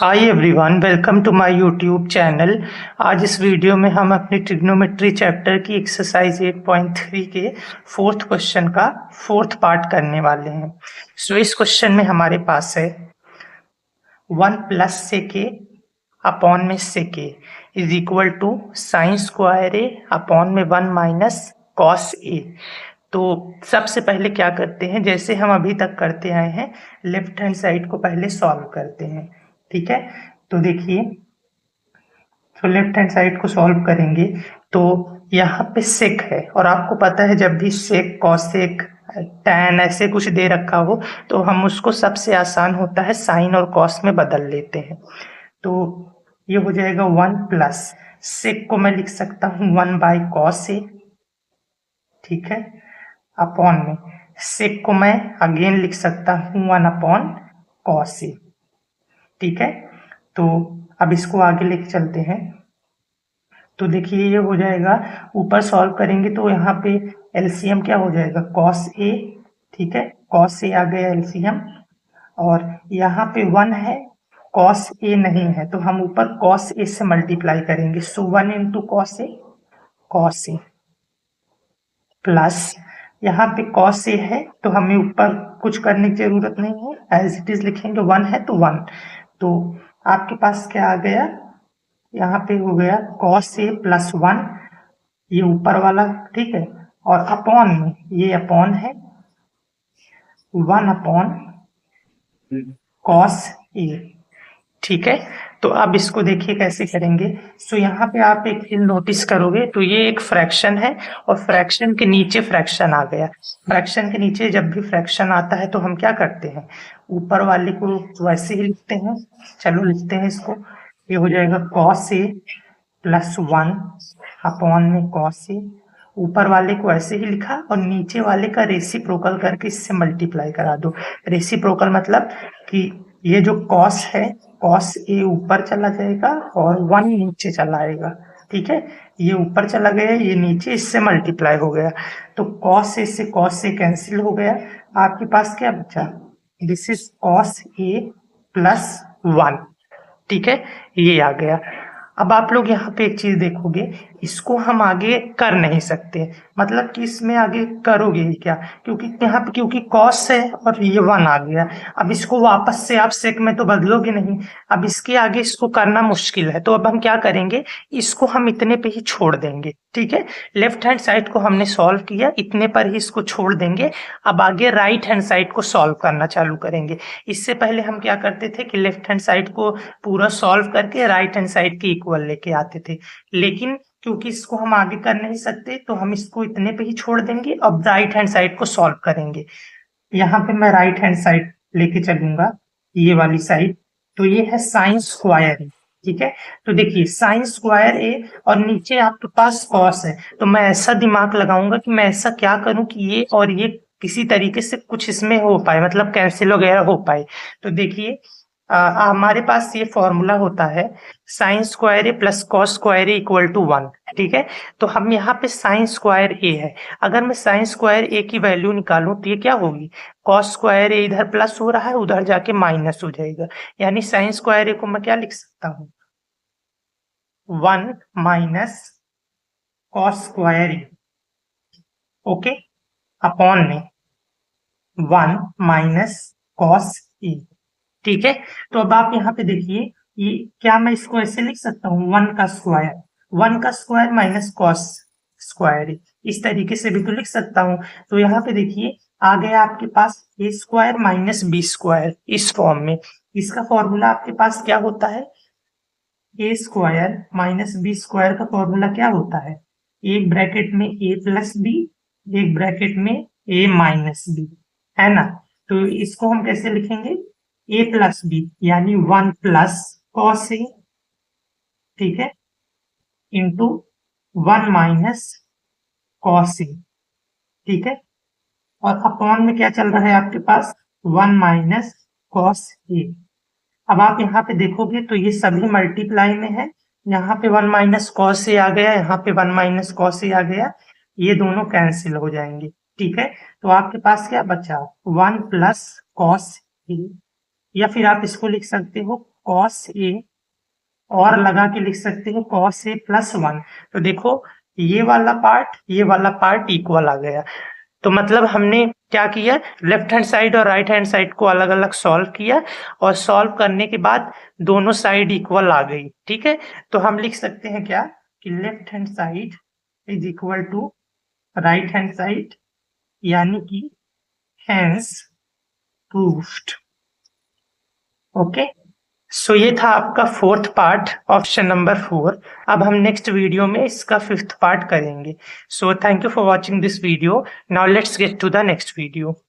Hi everyone, welcome to my YouTube channel. आज इस video में हम अपने ट्रिग्नोमेट्री चैप्टर की एक्सरसाइज 8.3 के फोर्थ क्वेश्चन का फोर्थ पार्ट करने वाले हैं। सो इस क्वेश्चन में हमारे पास है 1 प्लस सेक ए अपॉन में sec A is equal to sine square A upon में 1 माइनस कॉस ए। तो सबसे पहले क्या करते हैं, जैसे हम अभी तक करते आए हैं, लेफ्ट हैंड साइड को पहले सॉल्व करते हैं। ठीक है, तो देखिए, तो लेफ्ट हैंड साइड को सॉल्व करेंगे तो यहाँ पे सेक है, और आपको पता है जब भी सेक कॉसेक टैन ऐसे कुछ दे रखा हो तो हम उसको सबसे आसान होता है साइन और कॉस में बदल लेते हैं। तो ये हो जाएगा 1 प्लस सेक को मैं लिख सकता हूँ 1 बाई कॉस ए, ठीक है, अपॉन में सेक को मैं अगेन लिख सकता हूँ 1 अपॉन कॉस ए। ठीक है, तो अब इसको आगे लेके चलते हैं। तो देखिए ये हो जाएगा, ऊपर सॉल्व करेंगे तो यहाँ पे एलसीएम क्या हो जाएगा, कॉस ए। ठीक है, कॉस ए आ गया एलसीएम, और यहाँ पे 1 है, कॉस ए नहीं है, तो हम ऊपर कॉस ए से मल्टीप्लाई करेंगे। सो 1 इंटू कॉस ए प्लस यहाँ पे कॉस ए है तो हमें ऊपर कुछ करने की जरूरत नहीं है, एज इट इज लिखेंगे। 1 है तो 1, तो आपके पास क्या आ गया, यहाँ पे हो गया कॉस ए प्लस 1, ये ऊपर वाला, ठीक है, और अपॉन में ये अपॉन है 1 अपॉन कॉस ए। ठीक है, तो अब इसको देखिए कैसे करेंगे। सो यहाँ पे आप एक चीज नोटिस करोगे तो ये एक फ्रैक्शन है, और फ्रैक्शन के नीचे फ्रैक्शन आ गया। फ्रैक्शन के नीचे जब भी फ्रैक्शन आता है तो हम क्या करते हैं, ऊपर वाले को वैसे ही लिखते हैं। चलो लिखते हैं इसको, ये हो जाएगा कॉस ए प्लस 1 अपॉन में कॉस ए। ऊपर वाले को ऐसे ही लिखा और नीचे वाले का रेसिप्रोकल करके इससे मल्टीप्लाई करा दो। रेसिप्रोकल मतलब कि ये जो कॉस है, कॉस ए ऊपर चला जाएगा और 1 नीचे चला आएगा। ठीक है, ये ऊपर चला गया, ये नीचे, इससे मल्टीप्लाई हो गया, तो कॉस ए कैंसिल हो गया। आपके पास क्या बचा, this is cos A plus 1। ठीक है, ये आ गया। अब आप लोग यहाँ पे एक चीज देखोगे, इसको हम आगे कर नहीं सकते, मतलब कि इसमें आगे करोगे ही क्या, क्योंकि यहाँ पे क्योंकि कॉस है और ये 1 आ गया। अब इसको वापस से आप सेक में तो बदलोगे नहीं, अब इसके आगे इसको करना मुश्किल है, तो अब हम क्या करेंगे, इसको हम इतने पे ही छोड़ देंगे। ठीक है, लेफ्ट हैंड साइड को हमने सॉल्व किया, इतने पर ही इसको छोड़ देंगे। अब आगे राइट हैंड साइड को सॉल्व करना चालू करेंगे। इससे पहले हम क्या करते थे कि लेफ्ट हैंड साइड को पूरा सॉल्व करके राइट हैंड साइड के इक्वल लेके आते थे, लेकिन क्योंकि इसको हम आगे कर नहीं सकते तो हम इसको इतने पे ही छोड़ देंगे। अब राइट हैंड साइड को सॉल्व करेंगे। यहाँ पे मैं राइट हैंड साइड लेके चलूंगा, ये वाली साइड, तो ये है साइन स्क्वायर ए। ठीक है, तो देखिए साइन स्क्वायर ए और नीचे आपके पास कॉस है, तो मैं ऐसा दिमाग लगाऊंगा कि मैं ऐसा क्या करूं कि ये और ये किसी तरीके से कुछ इसमें हो पाए, मतलब कैंसिल वगैरह हो पाए। तो देखिए हमारे पास ये फॉर्मूला होता है sine square A plus cos square A equal to 1। ठीक है, तो हम यहाँ पे साइन स्क्वायर ए है, अगर मैं साइन स्क्वायर ए की वैल्यू निकालूं तो ये क्या होगी, कॉस स्क्वायर ए इधर प्लस हो रहा है, उधर जाके माइनस हो जाएगा, यानी साइन स्क्वायर ए को मैं क्या लिख सकता हूँ, 1 माइनस कॉस स्क्वायर ए, ओके, अपॉन में 1 माइनस कॉस ए। ठीक है, तो अब आप यहाँ पे देखिए, ये क्या मैं इसको ऐसे लिख सकता हूँ, 1 का स्क्वायर माइनस कॉस स्क्वायर, इस तरीके से भी तो लिख सकता हूँ। तो यहाँ पे देखिए आ गया आपके पास ए स्क्वायर माइनस बी स्क्वायर इस फॉर्म में। इसका फॉर्मूला आपके पास क्या होता है, ए स्क्वायर माइनस बी स्क्वायर का फॉर्मूला क्या होता है, एक ब्रैकेट में ए प्लस बी, एक ब्रैकेट में ए माइनस बी, है ना। तो इसको हम कैसे लिखेंगे, ए प्लस बी यानी 1 प्लस कॉस ए, ठीक है, इंटू 1 माइनस कॉस ए। ठीक है, और अपॉन में क्या चल रहा है आपके पास, 1 माइनस कॉस ए। अब आप यहाँ पे देखोगे तो ये सभी मल्टीप्लाई में है, यहाँ पे 1 माइनस कॉस ए आ गया, यहाँ पे 1 माइनस कॉस ए आ गया, ये दोनों कैंसिल हो जाएंगे। ठीक है, तो आपके पास क्या बचा, 1 प्लस कॉस ए, या फिर आप इसको लिख सकते हो कॉस ए और लगा के लिख सकते हैं कॉस ए प्लस 1। तो देखो ये वाला पार्ट इक्वल आ गया। तो मतलब हमने क्या किया, लेफ्ट हैंड साइड और राइट हैंड साइड को अलग अलग सॉल्व किया और सॉल्व करने के बाद दोनों साइड इक्वल आ गई। ठीक है, तो हम लिख सकते हैं क्या कि left hand side is equal to right hand side, यानी कि हैंस प्रूफ्ड। ओके, सो ये था आपका फोर्थ पार्ट, ऑप्शन नंबर 4। अब हम नेक्स्ट वीडियो में इसका फिफ्थ पार्ट करेंगे। So thank you for watching this video. Now let's get to the next video.